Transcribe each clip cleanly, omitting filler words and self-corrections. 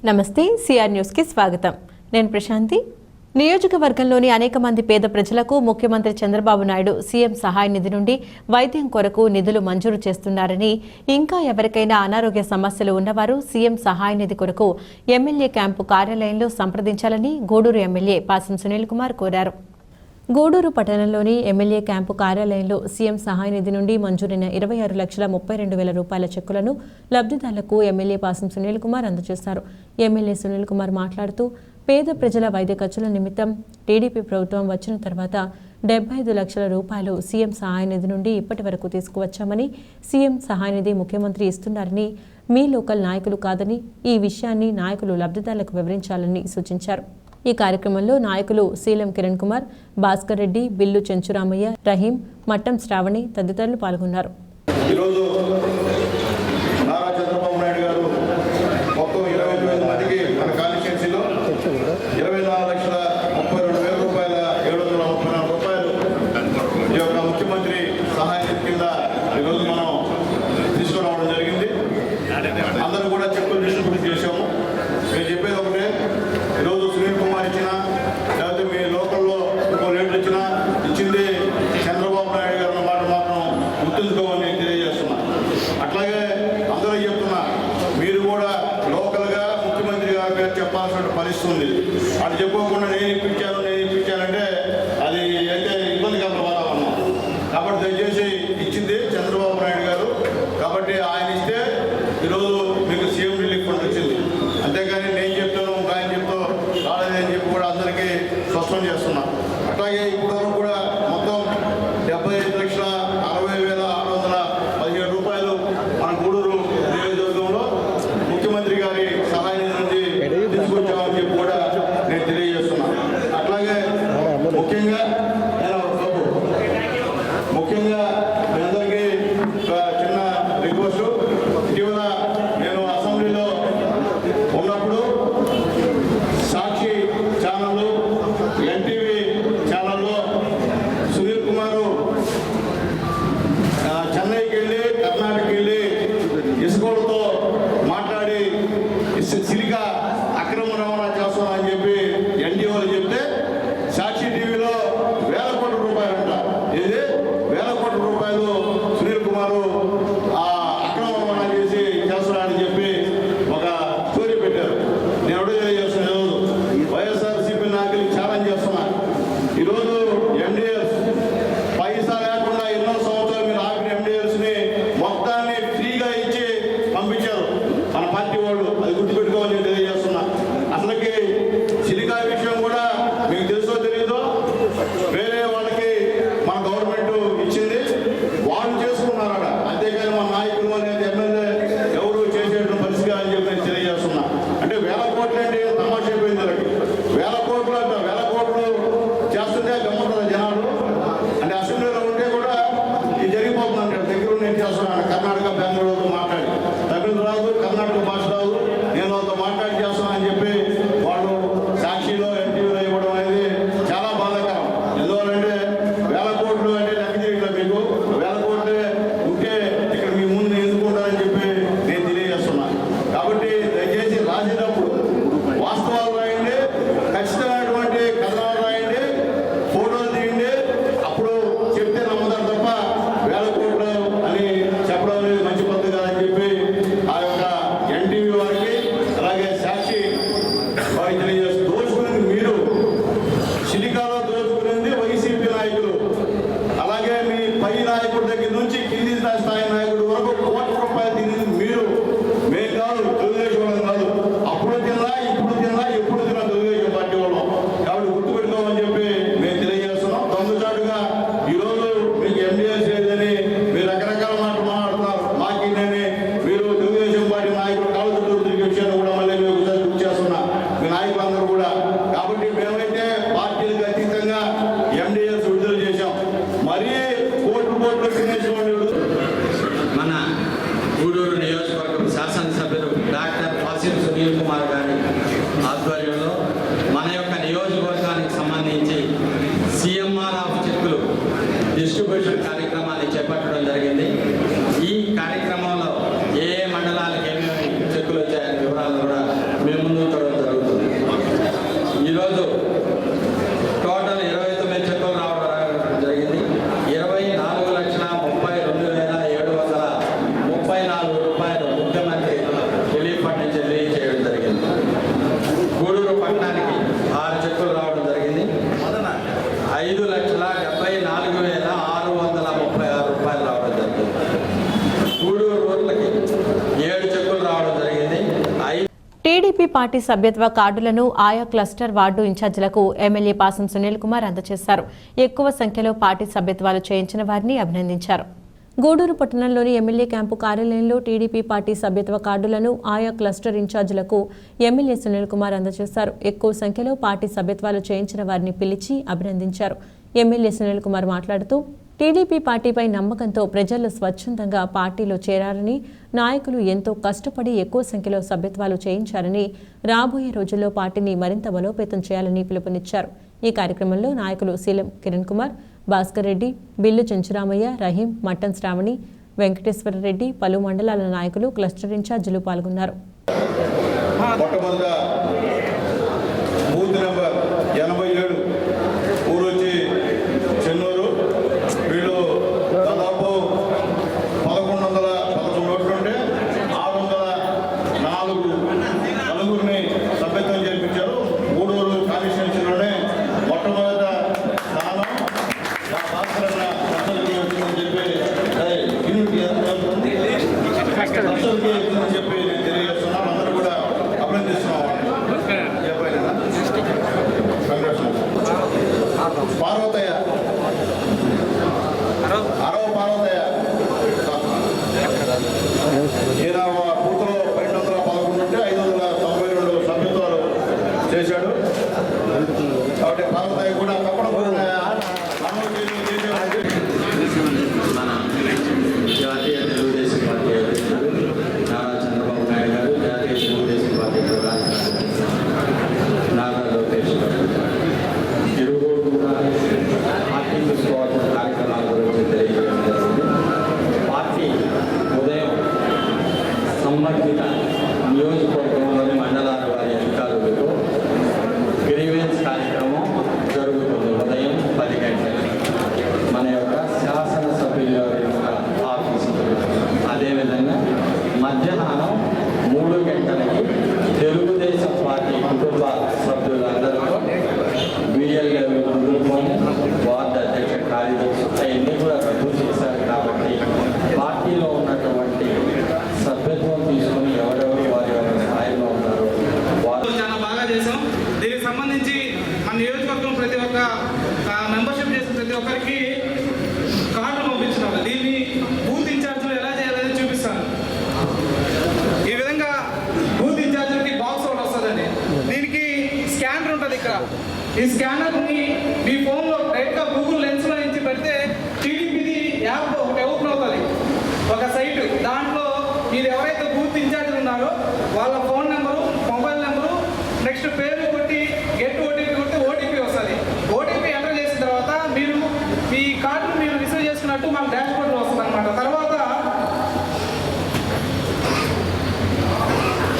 నమస్తే CR news కి స్వాగతం. నేను ప్రశాంతి. నియోజకవర్గంలోని అనేక మంది పేద ప్రజలకు ముఖ్యమంత్రి చంద్రబాబు నాయుడు సీఎం సహాయ నిధి నుండి వైద్యం కొరకు నిధులు మంజూరు చేస్తున్నారని, ఇంకా ఎవరికైనా అనారోగ్య సమస్యలు ఉన్నవారు సీఎం సహాయ నిధి కొరకు ఎమ్మెల్యే క్యాంపు కార్యాలయంలో సంప్రదించాలని గూడూరు ఎమ్మెల్యే పాసం సునీల్ కుమార్ కోరారు. గూడూరు పట్టణంలోని ఎమ్మెల్యే క్యాంపు కార్యాలయంలో సీఎం సహాయ నిధి నుండి మంజూరైన 26,32,000 రూపాయల చెక్కులను లబ్ధిదారులకు ఎమ్మెల్యే పాసం సునీల్ కుమార్ అందజేశారు. ఎమ్మెల్యే సునీల్ కుమార్ మాట్లాడుతూ, పేద ప్రజల వైద్య ఖర్చుల నిమిత్తం టీడీపీ ప్రభుత్వం వచ్చిన తర్వాత 75 లక్షల రూపాయలు సీఎం సహాయ నిధి నుండి ఇప్పటి వరకు తీసుకువచ్చామని, సీఎం సహాయ నిధి ముఖ్యమంత్రి ఇస్తున్నారని, మీ లోకల్ నాయకులు కాదని, ఈ విషయాన్ని నాయకులు లబ్ధిదారులకు వివరించాలని సూచించారు. ఈ కార్యక్రమంలో నాయకులు శీలం కిరణ్ కుమార్, భాస్కర్ రెడ్డి, బిల్లు చెంచురామయ్య, రహీం, మట్టం శ్రావణి తదితరులు పాల్గొన్నారు. ముఖ్యమంత్రి సహాయ నిధి కింద ఈరోజు మనం తీసుకురావడం జరిగింది. అందరూ కూడా చెక్కులు డిస్ట్రిబ్యూట్ చేశాము. నేను చెప్పేది ఒకటే, ఈరోజు సునీల్ కుమార్ ఇచ్చినా లేకపోతే మీ లోకల్లో ఇంకో రేట్లు ఇచ్చినా ఇచ్చింది చంద్రబాబు నాయుడు గారు అన్న మాట మాత్రం గుర్తుంచుకోమని తెలియజేస్తున్నా. అట్లాగే అందరూ చెప్తున్నా, మీరు కూడా లోకల్గా ముఖ్యమంత్రి గారి పేరు చెప్పాల్సిన పరిస్థితి ఉంది. అది చెప్పుకోకుండా నేను ఇప్పించానంటే అది అయితే ఇబ్బందికర వాతావరణం. కాబట్టి దయచేసి ఇచ్చింది చంద్రబాబు నాయుడు గారు, కాబట్టి ఆయన ఇస్తే ఈరోజు మీకు సీఎం రిలీఫ్ ఫండ్ వచ్చింది. అంతేగాని నేను చెప్తాను ఆయన చెప్తూ రాలేదని చెప్పి కూడా అందరికీ స్పష్టం చేస్తున్నా. అట్లాగే ఇప్పటివరకు కూడా మొత్తం 75,60,617 రూపాయలు మన గూడూరు నియోజకవర్గంలో ముఖ్యమంత్రి గారి సహాయ నిధి నుండి తీసుకొచ్చామని చెప్పి కూడా నేను తెలియజేస్తున్నా. అట్లాగే ముఖ్యంగా మీ అందరికీ చిన్న రిక్వెస్ట్. ఇటీవల నేను అసెంబ్లీలో ఉన్నప్పుడు సాక్షి ఛానళ్ళు, ఎన్టీవీ ఛానల్లో పార్టీ సభ్యత్వ కార్డులను ఆయా క్లస్టర్ వార్డు ఇన్ఛార్జీలకు ఎమ్మెల్యే పాసం సునీల్ కుమార్ అందజేశారు. ఎక్కువ సంఖ్యలో పార్టీ సభ్యత్వాలు చేయించిన వారిని అభినందించారు. గూడూరు పట్టణంలోని ఎమ్మెల్యే క్యాంపు కార్యాలయంలో టీడీపీ పార్టీ సభ్యత్వ కార్డులను ఆయా క్లస్టర్ ఇన్ఛార్జీలకు ఎమ్మెల్యే సునీల్ కుమార్ అందజేశారు. ఎక్కువ సంఖ్యలో పార్టీ సభ్యత్వాలు చేయించిన వారిని పిలిచి అభినందించారు. ఎమ్మెల్యే సునీల్ కుమార్ మాట్లాడుతూ టీడీపీ పార్టీపై నమ్మకంతో ప్రజలు స్వచ్ఛందంగా పార్టీలో చేరారని, నాయకులు ఎంతో కష్టపడి ఎక్కువ సంఖ్యలో సభ్యత్వాలు చేయించారని, రాబోయే రోజుల్లో పార్టీని మరింత బలోపేతం చేయాలని పిలుపునిచ్చారు. ఈ కార్యక్రమంలో నాయకులు శీలం కిరణ్ కుమార్, భాస్కర్ రెడ్డి, బిల్లు చెంచురామయ్య, రహీం, మట్టన్ శ్రావణి, వెంకటేశ్వర రెడ్డి, పలు మండలాల నాయకులు, క్లస్టర్ ఇన్ఛార్జీలు పాల్గొన్నారు. నియోజకవర్గంలోని మండలాల వారి అధికారులతో గ్రీవెన్స్ కార్యక్రమం జరుగుతుంది. ఉదయం 10 గంటలకు మన యొక్క శాసనసభ్యుల యొక్క ఆఫీసులో, అదేవిధంగా మధ్యాహ్నం 3 గంటలకి తెలుగుదేశం పార్టీ కుటుంబ సభ్యులందరితో బిఎల్ఏ కుటుంబం, వార్డు అధ్యక్ష కార్యదర్శి అవన్నీ కూడా రద్దు చేశారు. కాబట్టి పార్టీలో ఉన్నటువంటి సభ్యత్వం తీసుకుని ఎవరెవరు వారి స్థాయిలో ఉన్నారు వాళ్ళు చాలా బాగా చేసాం. దీనికి సంబంధించి మన నియోజకవర్గం ప్రతి ఒక్క మెంబర్షిప్ చేసిన ప్రతి ఒక్కరికి కార్డు పంపించినారు. దీన్ని బూత్ ఇన్ఛార్జీలు ఎలా చేయాలని చూపిస్తాను. ఈ విధంగా బూత్ ఇన్ఛార్జీలకి బాక్స్ ఒకటి వస్తుందండి. దీనికి స్కానర్ ఉంటుంది. ఇక్కడ ఈ స్కానర్ని మీ ఫోన్లో డైరెక్ట్గా గూగుల్ లెన్స్లో నుంచి పెడితే టీడీపీది యాప్ ఒకటి ఓపెన్ అవుతుంది, ఒక సైట్. దాంట్లో మీరు ఎవరైతే బూత్ ఇన్ఛార్జీలు ఉన్నారో వాళ్ళ phone number, mobile number, next పేరు కొట్టి గెట్ ఓటీపీ కొట్టి ఓటీపీ వస్తుంది. ఓటీపీ ఎంటర్ చేసిన తర్వాత మీరు మీ కార్డును మీరు రిసీవ్ చేసుకున్నట్టు మాకు డాష్ బోర్డ్లో వస్తుంది అనమాట. తర్వాత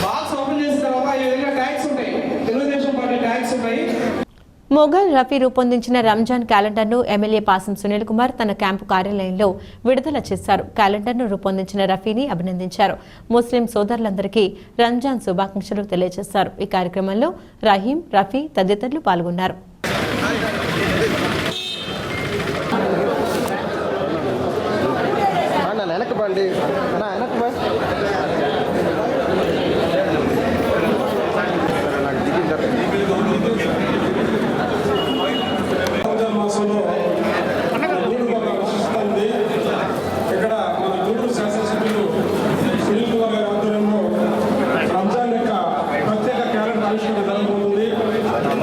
బాక్స్ ఓపెన్ చేసిన తర్వాత ఈ విధంగా ట్యాగ్స్ ఉంటాయి, తెలుగుదేశం పార్టీ ట్యాగ్స్ ఉంటాయి. మొఘల్ రఫీ రూపొందించిన రంజాన్ క్యాలెండర్ను ఎమ్మెల్యే పాసం సునీల్ కుమార్ తన క్యాంపు కార్యాలయంలో విడుదల చేశారు. క్యాలెండర్ను రూపొందించిన రఫీని అభినందించారు. ముస్లిం సోదరులందరికీ రంజాన్ శుభాకాంక్షలు తెలియజేశారు. ఈ కార్యక్రమంలో రహీం, రఫీ తదితరులు పాల్గొన్నారు. ఇక్కడ మన గూడూరు శాసనసభ్యులు సునీల్ కుమార్ గారి ఆధ్వర్యంలో రంజాన్ యొక్క ప్రత్యేక క్యాలెండర్ ఆవిష్కరణ జరగబోతుంది.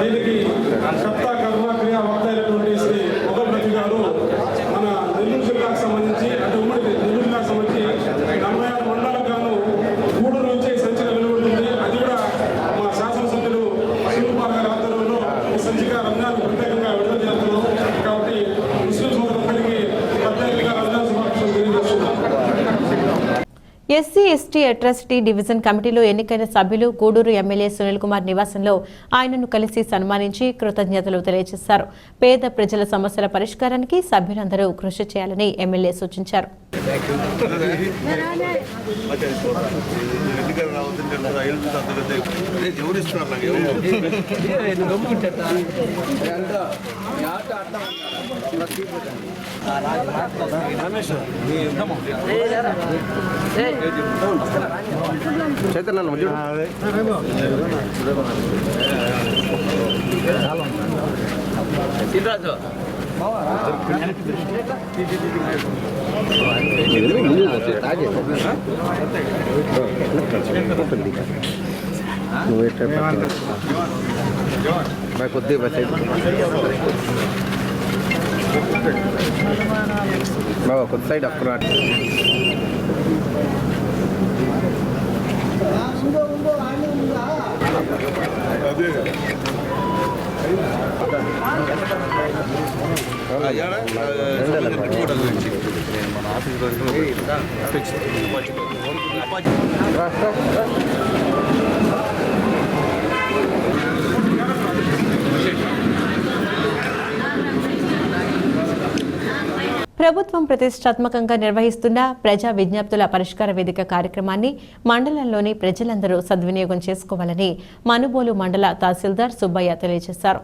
దీనికి కర్త కర్మ క్రియా వక్త అయినటువంటి శ్రీ మొఘల్ రఫీ గారు మన నెల్లూరు జిల్లాకు సంబంధించి, అంటే ఉమ్మడి నెల్లూరు జిల్లాకు సంబంధించి 46 మండలాలకు గాను గూడూరు నుంచి సంచిక వెలువడుతుంది. అది కూడా మా శాసనసభ్యులు సునీల్ కుమార్ గారి ఆధ్వర్యంలో ఈ సంచిక రంజాన్ ప్రత్యేకంగా విడుదల చేస్తున్నాం. కాబట్టి ముస్లిం సోదరులందరికీ ప్రత్యేకంగా రంజాన్ శుభాకాంక్షలు తెలియజేస్తున్నాం. ఎస్సీ ఎస్టీ అట్రాసిటీ డివిజన్ కమిటీలో ఎన్నికైన సభ్యులు గూడూరు ఎమ్మెల్యే సునీల్ కుమార్ నివాసంలో ఆయనను కలిసి సన్మానించి కృతజ్ఞతలు తెలియజేశారు. పేద ప్రజల సమస్యల పరిష్కారానికి సభ్యులందరూ కృషి చేయాలని ఎమ్మెల్యే సూచించారు. గారు రావద్దంటే ఎవరు ఇస్తున్నారు నాకు చైతన్య కొద్ది బాబా కొద్ది సైడ్ అక్కడ అదే మన ఆఫీస్ ప్రభుత్వం ప్రతిష్టాత్మకంగా నిర్వహిస్తున్న ప్రజా విజ్ఞప్తుల పరిష్కార వేదిక కార్యక్రమాన్ని మండలంలోని ప్రజలందరూ సద్వినియోగం చేసుకోవాలని మనుబోలు మండల తహసీల్దార్ సుబ్బయ్య తెలియజేశారు.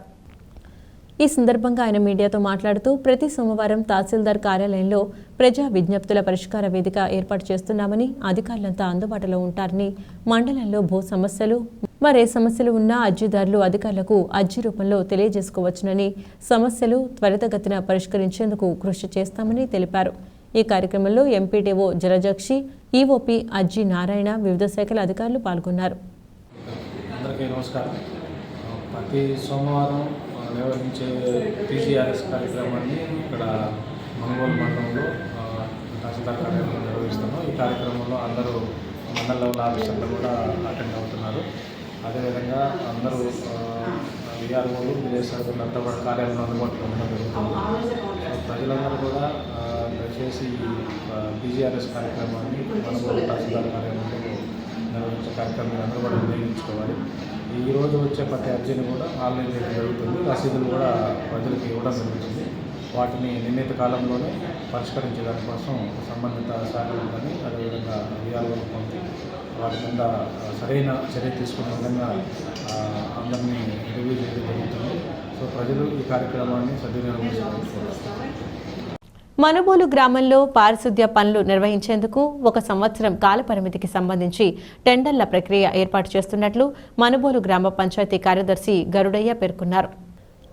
ఈ సందర్భంగా ఆయన మీడియాతో మాట్లాడుతూ ప్రతి సోమవారం తహసీల్దార్ కార్యాలయంలో ప్రజా విజ్ఞప్తుల పరిష్కార వేదిక ఏర్పాటు చేస్తున్నామని, అధికారులంతా అందుబాటులో ఉంటారని, మండలంలో భూ సమస్యలు మరే సమస్యలు ఉన్నా అర్జీదారులు అధికారులకు అర్జీ రూపంలో తెలియజేసుకోవచ్చునని, సమస్యలు త్వరితగతిన పరిష్కరించేందుకు కృషి చేస్తామని తెలిపారు. ఈ కార్యక్రమంలో ఎంపీడీఓ జలజక్షి, ఈఓపీ అజ్జి నారాయణ, వివిధ శాఖల అధికారులు పాల్గొన్నారు. అందరికీ నమస్కారం. ప్రతి సోమవారం నిర్వహించే పీజీఆర్ఎస్ కార్యక్రమాన్ని ఇక్కడ మనుగోలు మండలంలో తహసీల్దార్ కార్యాలయంలో నిర్వహిస్తున్నాం. ఈ కార్యక్రమంలో అందరూ మండల లెవెల్ ఆఫీసర్లు కూడా అటెండ్ అవుతున్నారు. అదేవిధంగా అందరూ విఆర్ఓలు, విలేజ్ సర్వేలు అంతా కూడా కార్యాలయంలో అందుబాటులో ఉండడం జరుగుతుంది. ప్రజలందరూ కూడా దయచేసి పీజీఆర్ఎస్ కార్యక్రమాన్ని మనుగోలు తహసీల్దార్ కార్యాలయంలో నిర్వహించే కార్యక్రమాన్ని అందరూ కూడా వినియోగించుకోవాలి. ఈ రోజు వచ్చే ప్రతి అర్జీని కూడా ఆన్లైన్ చేయడం జరుగుతుంది. రసీదులు కూడా ప్రజలకు ఇవ్వడం జరుగుతుంది. వాటిని నిర్ణీత కాలంలోనే పరిష్కరించే దానికోసం సంబంధిత శాఖలు కానీ అదేవిధంగా విఆర్ఓలు పంపి వాటి కింద సరైన చర్య తీసుకునే విధంగా అందరినీ రివ్యూ చేయడం జరుగుతుంది. సో ప్రజలు ఈ కార్యక్రమాన్ని సద్వినియోగం చేసుకోవాలి. మనుబోలు గ్రామంలో పారిశుద్ధ్య పనులు నిర్వహించేందుకు 1 సంవత్సరం కాలపరిమితికి సంబంధించి టెండర్ల ప్రక్రియ ఏర్పాటు చేస్తున్నట్లు మనుబోలు గ్రామ పంచాయతీ కార్యదర్శి గరుడయ్య పేర్కొన్నారు.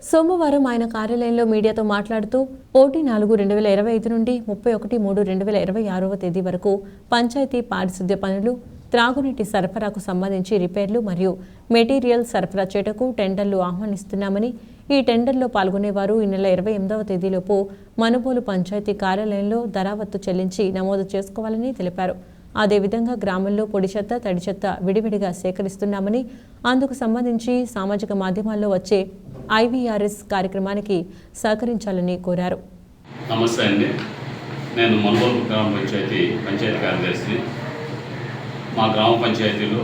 సోమవారం ఆయన కార్యాలయంలో మీడియాతో మాట్లాడుతూ 1/4/2025 నుండి 31/3/2026 తేదీ వరకు పంచాయతీ పారిశుద్ధ్య పనులు, త్రాగునీటి సరఫరాకు సంబంధించి రిపేర్లు మరియు మెటీరియల్ సరఫరా చేటకు టెండర్లు ఆహ్వానిస్తున్నామని, ఈ టెండర్లో పాల్గొనేవారు ఈ నెల 28వ తేదీలోపు మనుబోలు పంచాయతీ కార్యాలయంలో దరావత్తు చెల్లించి నమోదు చేసుకోవాలని తెలిపారు. అదేవిధంగా గ్రామంలో పొడి చెత్త, తడి చెత్త విడివిడిగా సేకరిస్తున్నామని, అందుకు సంబంధించి సామాజిక మాధ్యమాల్లో వచ్చే IVRS కార్యక్రమానికి సహకరించాలని కోరారు. నమస్తే అండి, నేను మనుబోలు గ్రామ పంచాయతీ కార్యదర్శిని. మా గ్రామ పంచాయతీలో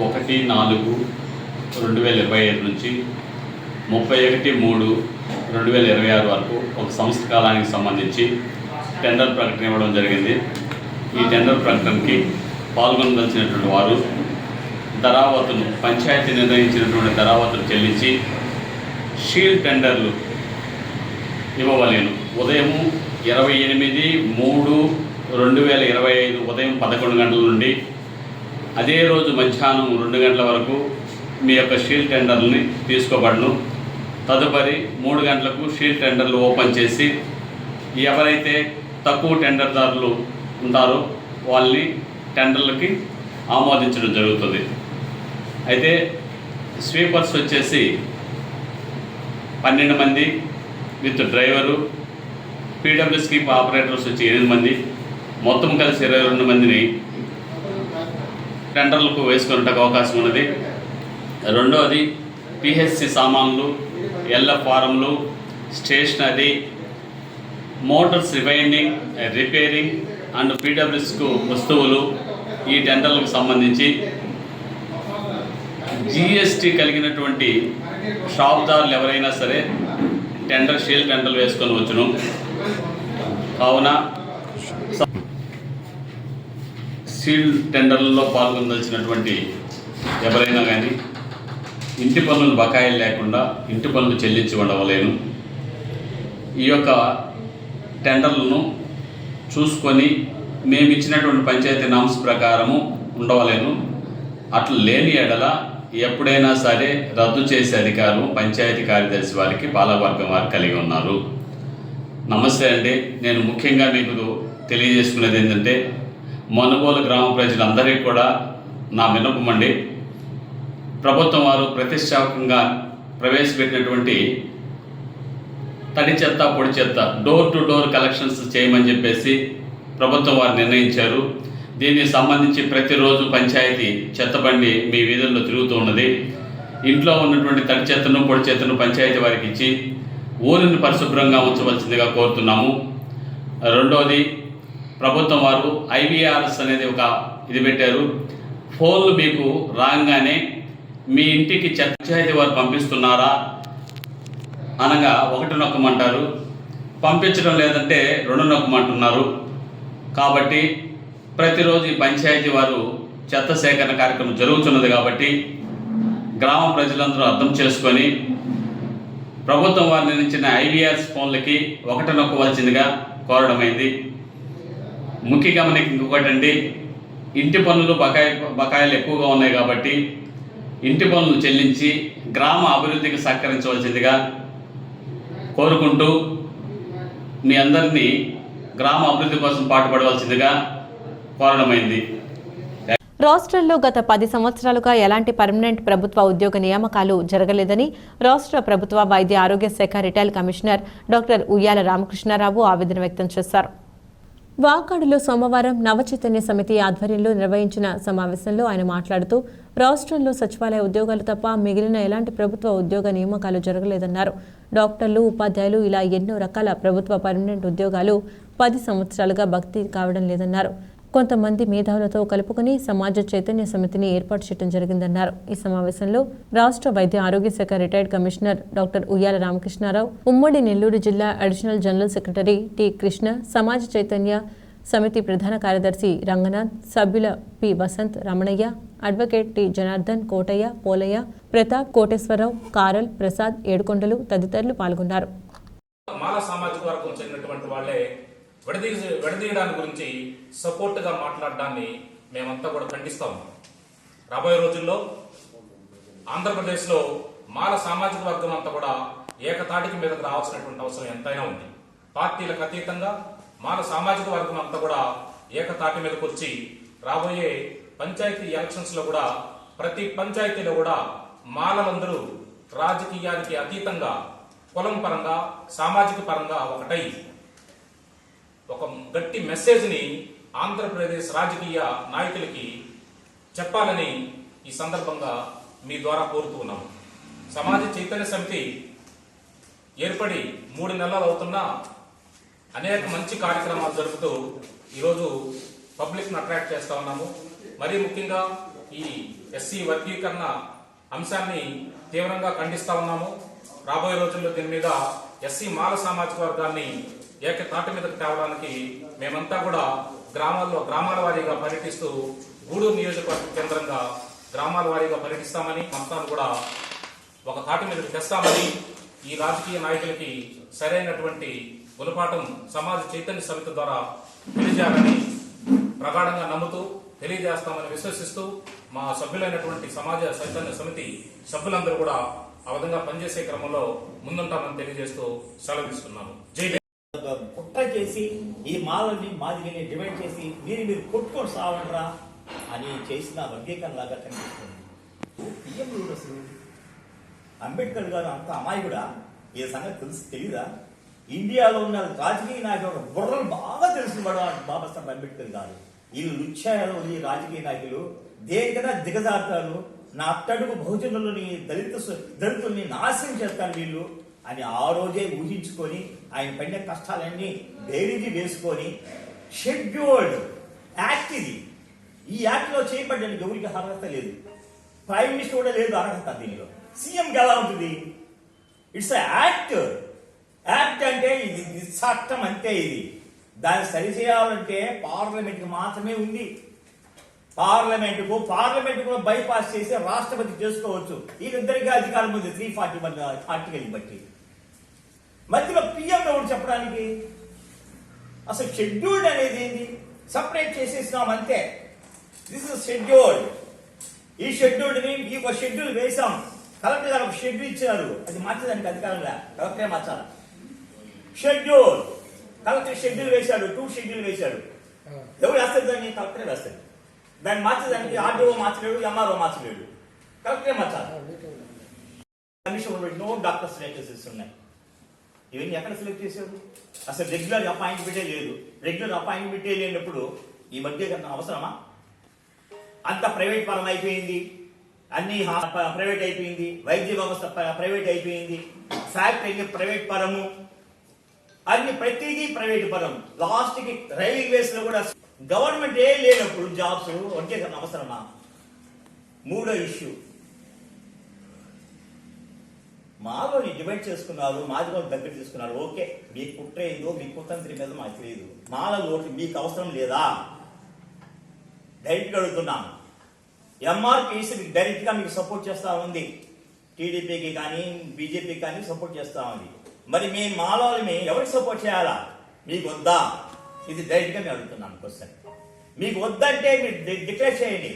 1/4/2025 నుంచి 31/3/2026 వరకు 1 సంవత్సర కాలానికి సంబంధించి టెండర్ ప్రకటన ఇవ్వడం జరిగింది. ఈ టెండర్ ప్రకటనకి పాల్గొనదలిచినటువంటి వారు దరావతును, పంచాయతీ నిర్ణయించినటువంటి దరావతును చెల్లించి షీల్డ్ టెండర్లు ఇవ్వవలేను. ఉదయం 28/3/2025 ఉదయం 11 గంటల నుండి అదే రోజు మధ్యాహ్నం 2 గంటల వరకు మీ యొక్క షీల్డ్ టెండర్లని తీసుకోబడను. తదుపరి 3 గంటలకు షీల్డ్ టెండర్లు ఓపెన్ చేసి ఎవరైతే తక్కువ టెండర్దారులు ఉంటారో వాళ్ళని టెండర్లకి ఆమోదించడం జరుగుతుంది. అయితే స్వీపర్స్ వచ్చేసి 12 మంది with driver, PWS skip operators వచ్చి 8 మంది, మొత్తం కలిసి 22 మందిని టెండర్లకు వేసుకునేటకు అవకాశం ఉన్నది. రెండవది PHC సామాన్లు, LF ఫారంలు, stationery, motors rewinding, repairing and PWSకు వస్తువులు ఈ టెండర్లకు సంబంధించి GST కలిగినటువంటి షాప్దారులు ఎవరైనా సరే షీల్డ్ టెండర్లు వేసుకొని వచ్చును. సీల్ టెండర్లలో పాల్గొనదలిచినటువంటి ఎవరైనా కానీ ఇంటి పన్నులు బకాయిలు లేకుండా ఇంటి పన్నులు చెల్లించి ఉండవలేను. ఈ యొక్క టెండర్లను చూసుకొని మేము ఇచ్చినటువంటి పంచాయతీ నామ్స్ ప్రకారము ఉండవలేను. అట్లా లేని ఎడల ఎప్పుడైనా సరే రద్దు చేసే అధికారం పంచాయతీ కార్యదర్శి వారికి పాలకవర్గం వారు కలిగి ఉన్నారు. నమస్తే అండి. నేను ముఖ్యంగా మీకు తెలియజేసుకునేది ఏంటంటే మనుబోలు గ్రామ ప్రజలందరికీ కూడా నా విన్నపమండి. ప్రభుత్వం వారు ప్రతిష్టాత్మకంగా ప్రవేశపెట్టినటువంటి తడి చెత్త పొడి చెత్త డోర్ టు డోర్ కలెక్షన్స్ చేయమని చెప్పేసి ప్రభుత్వం వారు నిర్ణయించారు. దీనికి సంబంధించి ప్రతిరోజు పంచాయతీ చెత్త బండి మీ వీధుల్లో తిరుగుతూ ఉన్నది. ఇంట్లో ఉన్నటువంటి తడి చెత్తను పొడి చెత్తను పంచాయతీ వారికి ఇచ్చి ఊరిని పరిశుభ్రంగా ఉంచవలసిందిగా కోరుతున్నాము. రెండవది, ప్రభుత్వం వారు IVRS అనేది ఒక ఇది పెట్టారు. ఫోన్లు మీకు రాగానే మీ ఇంటికి పంచాయతీ వారు పంపిస్తున్నారా అనగా 1 నొక్కమంటారు, పంపించడం లేదంటే 2 నొక్కమంటున్నారు. కాబట్టి ప్రతిరోజు ఈ పంచాయతీ వారు చెత్త సేకరణ కార్యక్రమం జరుగుతున్నది. కాబట్టి గ్రామ ప్రజలందరూ అర్థం చేసుకొని ప్రభుత్వం వారు నిర్ణయించిన IVRS ఫోన్లకి 1 నొక్కవలసిందిగా కోరడమైంది. ముఖ్య గమనిక ఇంకొకటండి, ఇంటి పన్నులు బకాయిలు ఎక్కువగా ఉన్నాయి కాబట్టి ఇంటి పన్నులు చెల్లించి గ్రామ అభివృద్ధికి సహకరించవలసిందిగా కోరుకుంటూ మీ అందరినీ గ్రామ అభివృద్ధి కోసం పాటుపడవలసిందిగా కోరడమైంది. రాష్ట్రంలో గత 10 సంవత్సరాలుగా ఎలాంటి పర్మనెంట్ ప్రభుత్వ ఉద్యోగ నియామకాలు జరగలేదని రాష్ట్ర ప్రభుత్వ వైద్య ఆరోగ్య శాఖ రిటైల్ కమిషనర్ డాక్టర్ ఉయ్యాల రామకృష్ణారావు ఆవేదన వ్యక్తం చేశారు. వాకాడులో సోమవారం నవచైతన్య సమితి ఆధ్వర్యంలో నిర్వహించిన సమావేశంలో ఆయన మాట్లాడుతూ రాష్ట్రంలో సచివాలయ ఉద్యోగాలు తప్ప మిగిలిన ఎలాంటి ప్రభుత్వ ఉద్యోగ నియామకాలు జరగలేదన్నారు. డాక్టర్లు, ఉపాధ్యాయులు ఇలా ఎన్నో రకాల ప్రభుత్వ పర్మనెంట్ ఉద్యోగాలు 10 సంవత్సరాలుగా భర్తీ కావడం లేదన్నారు. కొంతమంది మేధావులతో కలుపుకొని సమాజ చైతన్య సమితిని ఏర్పాటు చేయడం జరిగిందన్నారు. ఈ సమావేశంలో రాష్ట్ర వైద్య ఆరోగ్య శాఖ రిటైర్డ్ కమిషనర్ డాక్టర్ ఉయ్యాల రామకృష్ణారావు, ఉమ్మడి నెల్లూరు జిల్లా additional general secretary T Krishna, Samaja Chaitanya Samiti ప్రధాన కార్యదర్శి రంగనాథ్, సభ్యుల P Vasant, Ramanaiah, advocate T Janardhan, Kotaiah, Polaiah, Pratap, Koteswararao, కారల్, ప్రసాద్, ఏడుకొండలు తదితరులు పాల్గొన్నారు. మాల సామాజిక వర్గం చెందినటువంటి వాళ్ళే విడదీయడానికి గురించి సపోర్ట్గా మాట్లాడడాన్ని మేమంతా కూడా ఖండిస్తాము. రాబోయే రోజుల్లో ఆంధ్రప్రదేశ్లో మాల సామాజిక వర్గం అంతా కూడా ఏకతాటికి మీదకు రావాల్సినటువంటి అవసరం ఎంతైనా ఉంది. పార్టీలకు అతీతంగా మాల సామాజిక వర్గం అంతా కూడా ఏకతాటి మీదకి వచ్చి రాబోయే పంచాయతీ ఎలక్షన్స్ లో కూడా ప్రతి పంచాయతీలో కూడా మాలలందరూ రాజకీయానికి అతీతంగా కులం పరంగా సామాజిక పరంగా ఒకటై ఒక గట్టి మెసేజ్ని ఆంధ్రప్రదేశ్ రాజకీయ నాయకులకి చెప్పాలని ఈ సందర్భంగా మీ ద్వారా కోరుతూ ఉన్నాము. సమాజ చైతన్య సమితి ఏర్పడి 3 నెలలు అవుతున్నా అనేక మంచి కార్యక్రమాలు జరుపుతూ ఈరోజు పబ్లిక్ను అట్రాక్ట్ చేస్తా ఉన్నాము. మరీ ముఖ్యంగా ఈ ఎస్సీ వర్గీకరణ అంశాన్ని తీవ్రంగా ఖండిస్తా ఉన్నాము. రాబోయే రోజుల్లో దీని మీద ఎస్సీ మాల సామాజిక వర్గాన్ని ఏకతాటి మీదకు తేవడానికి మేమంతా కూడా గ్రామాల వారీగా పర్యటిస్తూ గూడూరు నియోజకవర్గ కేంద్రంగా గ్రామాల వారీగా పర్యటిస్తామని, అంతా కూడా ఒక తాటి మీదకి తెస్తామని, ఈ రాజకీయ నాయకులకి సరైనటువంటి గుణపాఠం సమాజ చైతన్య సమితి ద్వారా తెలియజేయాలని ప్రగాఢంగా నమ్ముతూ తెలియజేస్తామని విశ్వసిస్తూ మా సభ్యులైనటువంటి సమాజ చైతన్య సమితి సభ్యులందరూ కూడా ఆ విధంగా పనిచేసే క్రమంలో ముందుంటామని తెలియజేస్తూ సెలవిస్తున్నాము. జై కుట్ర చేసి ఈ మాలని మాదిరిని డివైడ్ చేసి మీరు కొట్టుకొని సావండ్రా అని చేసిన వర్గీకరణ లాగా కనిపిస్తుంది. పిఎం అసలు అంబేద్కర్ గారు అంత అమాయకుడా? ఈ సంగతి తెలీదా? ఇండియాలో ఉన్న రాజకీయ నాయకులు బుర్రలు బాగా తెలిసినవాడు బాబాసాహెబ్ అంబేద్కర్ గారు. వీళ్ళు లుచ్చాయాలు, ఈ రాజకీయ నాయకులు దేనికైనా దిగజారుతారు. నా అట్టడుగు బహుజనులని దళితుల్ని నాశనం చేస్తారు వీళ్ళు అని ఆ రోజే ఊహించుకొని ఆయన పడిన కష్టాలన్నీ బేరీజీ వేసుకొని షెడ్యూల్డ్ యాక్ట్ ఇది. ఈ యాక్ట్ లో చేయబడ్డానికి ఎవరికి అర్హత లేదు. ప్రైమ్ మినిస్టర్ కూడా లేదు అర్హత. దీనిలో సీఎంకి ఎలా ఉంటుంది? It's act. యాక్ట్ అంటే ఇది చట్టం అంతే. ఇది దాన్ని సరిచేయాలంటే పార్లమెంట్కి మాత్రమే ఉంది. పార్లమెంటుకు బైపాస్ చేసి రాష్ట్రపతి చేసుకోవచ్చు. వీళ్ళిద్దరికీ అధికారం ఉంది 341 ఆర్టికల్ బట్టి. మధ్యలో పిఎం ఒకటి చెప్పడానికి అసలు షెడ్యూల్డ్ అనేది ఏంటి? సపరేట్ చేసేసినాం అంతే. This is scheduled. ఈ షెడ్యూల్డ్ని ఈ ఒక షెడ్యూల్ వేసాం. కలెక్టర్ గారు ఒక షెడ్యూల్ ఇచ్చారు, అది మార్చేదానికి అధికారం లే, కలెక్టరే మార్చాలి. షెడ్యూల్ కలెక్టర్ షెడ్యూల్ వేశాడు, 2 షెడ్యూల్ వేశాడు. ఎవరు వేస్తారు దాన్ని? కలెక్టరే వేస్తాడు. దాన్ని మార్చేదానికి ఆర్డీఓ మార్చలేడు, ఎంఆర్ఓ మార్చలేడు, కలెక్టరే మార్చాలి. కమిషన్ పెట్టిన డాక్టర్స్ వేకెన్సీస్ ఉన్నాయి. ఇవన్నీ ఎక్కడ సెలెక్ట్ చేశారు? అసలు రెగ్యులర్ అపాయింట్మెంటే లేదు. రెగ్యులర్ అపాయింట్మెంటే లేనప్పుడు ఈ మధ్య అవసరమా? అంత ప్రైవేట్ పరం అయిపోయింది, అన్ని ప్రైవేట్ అయిపోయింది, వైద్య వ్యవస్థ ప్రైవేట్ అయిపోయింది, ఫ్యాక్టరీ ప్రైవేట్ పరము, అన్ని ప్రతిదీ ప్రైవేట్ పరం. లాస్ట్ కి రైల్వేస్ లో కూడా గవర్నమెంట్ ఏ లేనప్పుడు జాబ్స్ వర్గీకరణ అవసరమా? మూడో ఇష్యూ, మాలోని డివైడ్ చేసుకున్నారు, మాదిలో దగ్గర తీసుకున్నారు. ఓకే, మీ కుట్ర ఏందో మీ కుతంత్రి మీద మాకు తెలియదు. మాలో ఓట్లు మీకు అవసరం లేదా? డైరెక్ట్గా అడుగుతున్నాను. ఎంఆర్పిసి డైరెక్ట్ గా మీకు సపోర్ట్ చేస్తా ఉంది, టీడీపీకి కానీ బీజేపీకి కానీ సపోర్ట్ చేస్తా ఉంది. మరి మేము మాలోని ఎవరికి సపోర్ట్ చేయాలా? మీకు వద్దా? ఇది డైరెక్ట్ గా నేను అడుగుతున్నాను క్వశ్చన్. మీకు వద్దంటే మీరు డిక్లేర్ చేయండి,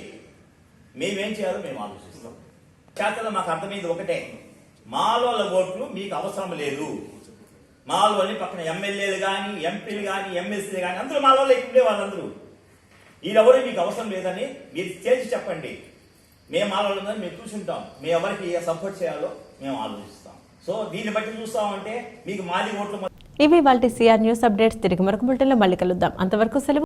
మేమేం చేయాలో మేము ఆలోచిస్తాం. చేతలో మాకు అర్థమైంది ఒకటే, మాలోల ఓట్లు మీకు అవసరం లేదు. మాలోని పక్కన ఎమ్మెల్యేలు కానీ ఎంపీలు కానీ ఎమ్మెల్సీలు కానీ అందరూ మాలో ఉండే వాళ్ళందరూ వీళ్ళెవరూ మీకు అవసరం లేదని మీరు చేసి చెప్పండి. మేము మాలో మేము చూసుంటాం, మేము ఎవరికి సపోర్ట్ చేయాలో మేము ఆలోచిస్తాం. సో దీన్ని బట్టి చూస్తామంటే మీకు మాది ఓట్లు. ఇవి వాళ్ళ సిఆర్ న్యూస్ అప్డేట్స్. తిరిగి మరొక బులెటిన్లో మళ్ళీ కలుద్దాం. అంతవరకు సెలవు.